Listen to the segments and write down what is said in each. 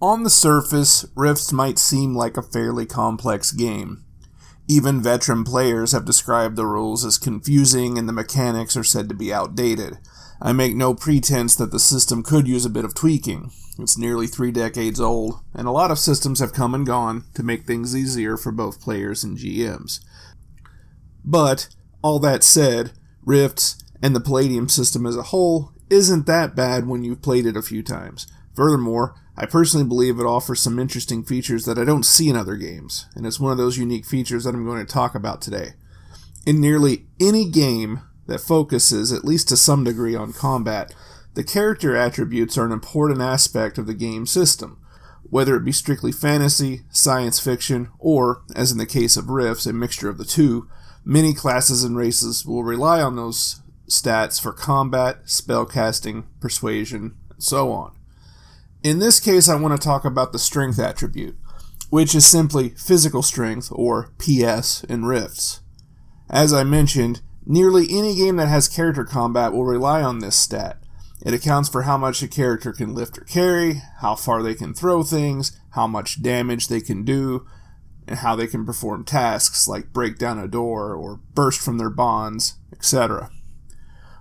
On the surface, Rifts might seem like a fairly complex game. Even veteran players have described the rules as confusing and the mechanics are said to be outdated. I make no pretense that the system could use a bit of tweaking. It's nearly 3 decades old, and a lot of systems have come and gone to make things easier for both players and GMs. But, all that said, Rifts, and the Palladium system as a whole, isn't that bad when you've played it a few times. Furthermore, I personally believe it offers some interesting features that I don't see in other games, and it's one of those unique features that I'm going to talk about today. In nearly any game that focuses, at least to some degree, on combat, the character attributes are an important aspect of the game system. Whether it be strictly fantasy, science fiction, or, as in the case of Rifts, a mixture of the two, many classes and races will rely on those stats for combat, spellcasting, persuasion, and so on. In this case, I want to talk about the strength attribute, which is simply physical strength, or PS, in Rifts. As I mentioned, nearly any game that has character combat will rely on this stat. It accounts for how much a character can lift or carry, how far they can throw things, how much damage they can do, and how they can perform tasks like break down a door or burst from their bonds, etc.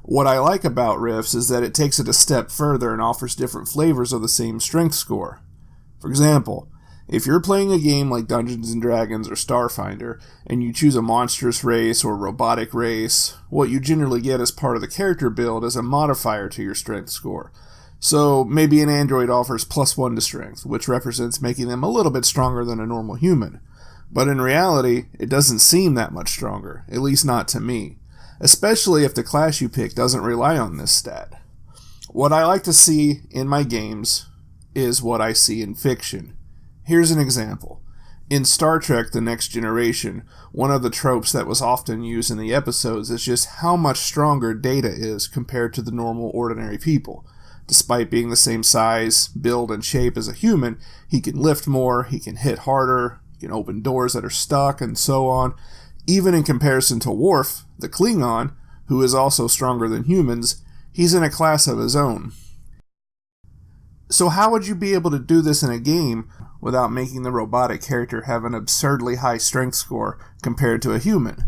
What I like about Rifts is that it takes it a step further and offers different flavors of the same strength score. For example, if you're playing a game like Dungeons & Dragons or Starfinder, and you choose a monstrous race or robotic race, what you generally get as part of the character build is a modifier to your strength score. So maybe an android offers +1 to strength, which represents making them a little bit stronger than a normal human. But in reality, it doesn't seem that much stronger, at least not to me. Especially if the class you pick doesn't rely on this stat. What I like to see in my games is what I see in fiction. Here's an example. In Star Trek The Next Generation, one of the tropes that was often used in the episodes is just how much stronger Data is compared to the normal ordinary people. Despite being the same size, build, and shape as a human, he can lift more, he can hit harder, he can open doors that are stuck, and so on. Even in comparison to Worf, the Klingon, who is also stronger than humans, he's in a class of his own. So how would you be able to do this in a game without making the robotic character have an absurdly high strength score compared to a human?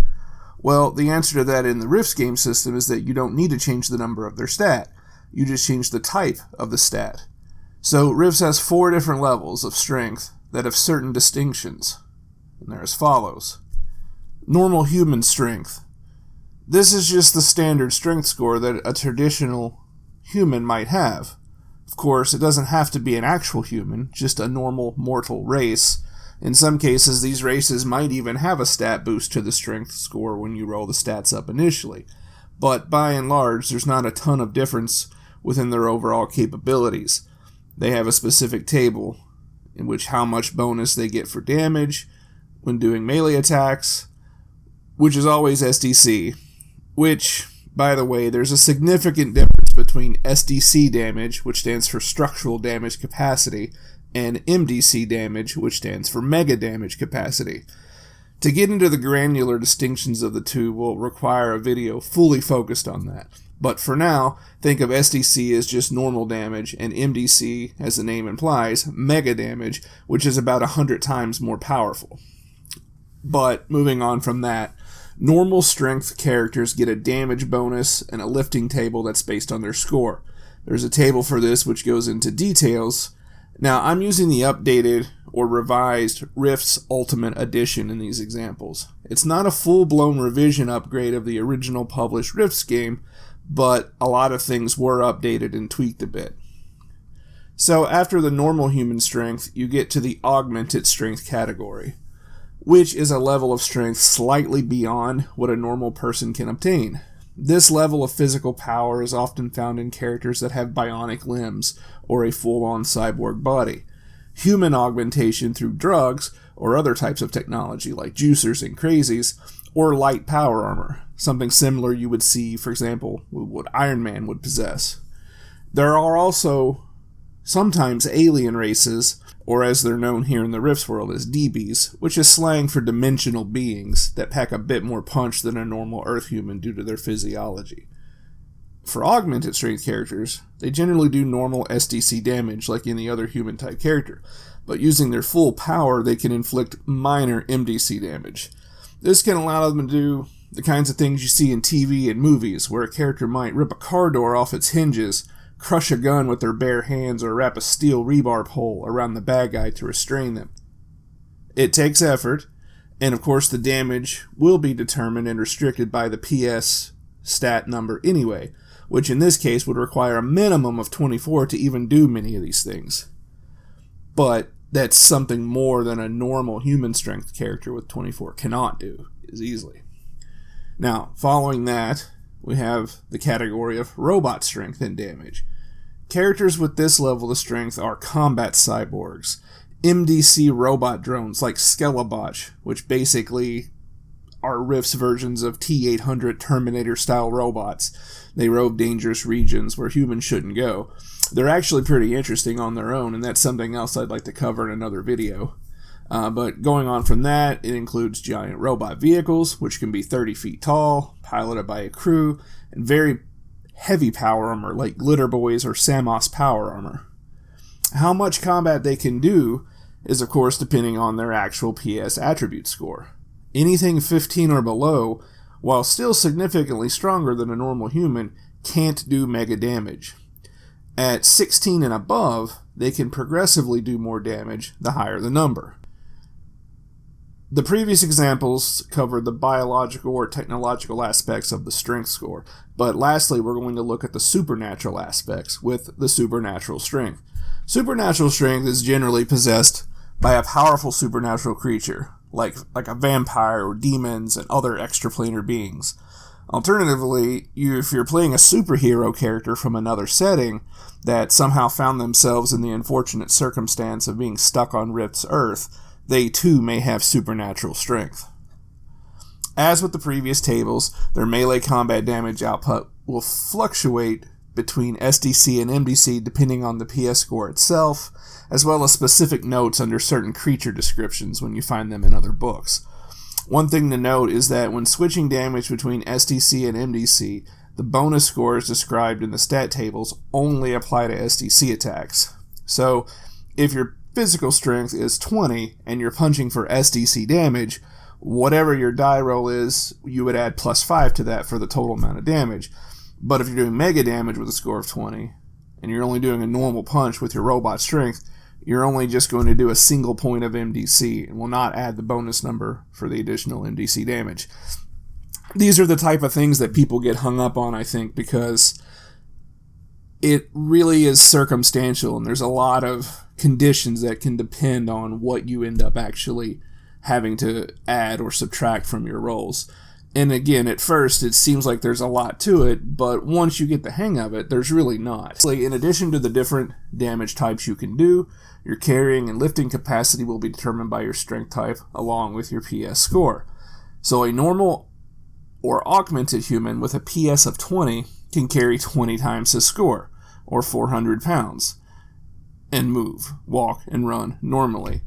Well, the answer to that in the Rifts game system is that you don't need to change the number of their stat. You just change the type of the stat. So Rifts has 4 different levels of strength that have certain distinctions, and they're as follows. Normal human strength. This is just the standard strength score that a traditional human might have. Of course, it doesn't have to be an actual human, just a normal mortal race. In some cases, these races might even have a stat boost to the strength score when you roll the stats up initially. But by and large, there's not a ton of difference within their overall capabilities. They have a specific table in which how much bonus they get for damage when doing melee attacks, which is always SDC, which, by the way, there's a significant difference between SDC damage, which stands for Structural Damage Capacity, and MDC damage, which stands for Mega Damage Capacity. To get into the granular distinctions of the two will require a video fully focused on that. But for now, think of SDC as just normal damage, and MDC, as the name implies, Mega Damage, which is about 100 times more powerful. But, moving on from that, normal strength characters get a damage bonus and a lifting table that's based on their score. There's a table for this which goes into details. Now, I'm using the updated or revised Rifts Ultimate Edition in these examples. It's not a full-blown revision upgrade of the original published Rifts game, but a lot of things were updated and tweaked a bit. So after the normal human strength, you get to the augmented strength category, which is a level of strength slightly beyond what a normal person can obtain. This level of physical power is often found in characters that have bionic limbs or a full-on cyborg body. Human augmentation through drugs or other types of technology like juicers and crazies, or light power armor, something similar you would see, for example, what Iron Man would possess. There are also sometimes alien races, or as they're known here in the Rifts world as DBs, which is slang for dimensional beings that pack a bit more punch than a normal Earth human due to their physiology. For augmented strength characters, they generally do normal SDC damage like any other human-type character, but using their full power, they can inflict minor MDC damage. This can allow them to do the kinds of things you see in TV and movies, where a character might rip a car door off its hinges, crush a gun with their bare hands, or wrap a steel rebar pole around the bad guy to restrain them. It takes effort, and of course the damage will be determined and restricted by the PS stat number anyway, which in this case would require a minimum of 24 to even do many of these things. But that's something more than a normal human strength character with 24 cannot do as easily. Now, following that, we have the category of robot strength and damage. Characters with this level of strength are combat cyborgs, MDC robot drones like Skelebotch, which basically are Rift's versions of T-800 Terminator-style robots. They rove dangerous regions where humans shouldn't go. They're actually pretty interesting on their own, and that's something else I'd like to cover in another video. But going on from that, it includes giant robot vehicles, which can be 30 feet tall, piloted by a crew, and very heavy power armor like Glitter Boys or Samos power armor. How much combat they can do is of course depending on their actual PS attribute score. Anything 15 or below, while still significantly stronger than a normal human, can't do mega damage. At 16 and above, they can progressively do more damage the higher the number. The previous examples covered the biological or technological aspects of the strength score, but lastly we're going to look at the supernatural aspects with the supernatural strength. Supernatural strength is generally possessed by a powerful supernatural creature, like a vampire or demons and other extraplanar beings. Alternatively, if you're playing a superhero character from another setting that somehow found themselves in the unfortunate circumstance of being stuck on Rift's Earth, they too may have supernatural strength. As with the previous tables, their melee combat damage output will fluctuate between SDC and MDC depending on the PS score itself, as well as specific notes under certain creature descriptions when you find them in other books. One thing to note is that when switching damage between SDC and MDC, the bonus scores described in the stat tables only apply to SDC attacks. So, if your physical strength is 20 and you're punching for SDC damage, whatever your die roll is, you would add plus 5 to that for the total amount of damage. But if you're doing mega damage with a score of 20, and you're only doing a normal punch with your robot strength, you're only just going to do a single point of MDC and will not add the bonus number for the additional MDC damage. These are the type of things that people get hung up on, I think, because it really is circumstantial and there's a lot of conditions that can depend on what you end up actually having to add or subtract from your rolls. And again, at first it seems like there's a lot to it, but once you get the hang of it, there's really not. In addition to the different damage types you can do, your carrying and lifting capacity will be determined by your strength type along with your PS score. So a normal or augmented human with a PS of 20 can carry 20 times his score, or 400 pounds, and move, walk, and run normally.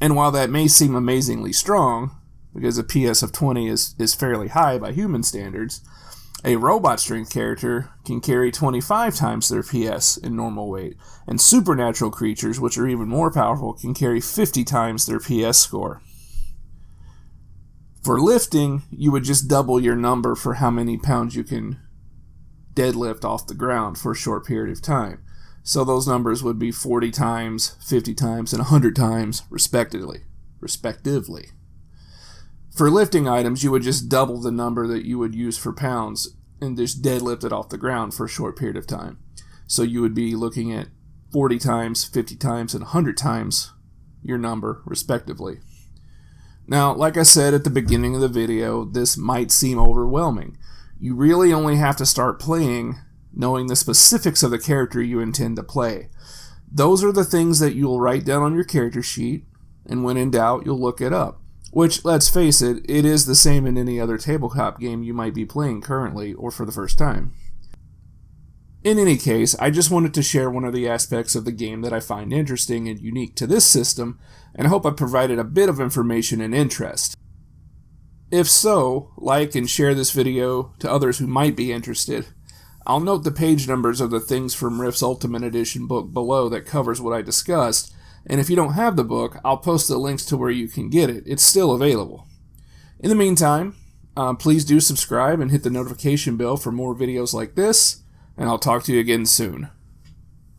And while that may seem amazingly strong, because a PS of 20 is fairly high by human standards, a robot strength character can carry 25 times their PS in normal weight, and supernatural creatures, which are even more powerful, can carry 50 times their PS score. For lifting, you would just double your number for how many pounds you can deadlift off the ground for a short period of time. So those numbers would be 40 times, 50 times, and 100 times, respectively. For lifting items, you would just double the number that you would use for pounds and just deadlift it off the ground for a short period of time. So you would be looking at 40 times, 50 times, and 100 times your number, respectively. Now, like I said at the beginning of the video, this might seem overwhelming. You really only have to start playing knowing the specifics of the character you intend to play. Those are the things that you'll write down on your character sheet, and when in doubt, you'll look it up. Which, let's face it, it is the same in any other tabletop game you might be playing currently or for the first time. In any case, I just wanted to share one of the aspects of the game that I find interesting and unique to this system, and I hope I provided a bit of information and interest. If so, like and share this video to others who might be interested. I'll note the page numbers of the Things from Rifts Ultimate Edition book below that covers what I discussed, and if you don't have the book, I'll post the links to where you can get it. It's still available. In the meantime, please do subscribe and hit the notification bell for more videos like this, and I'll talk to you again soon.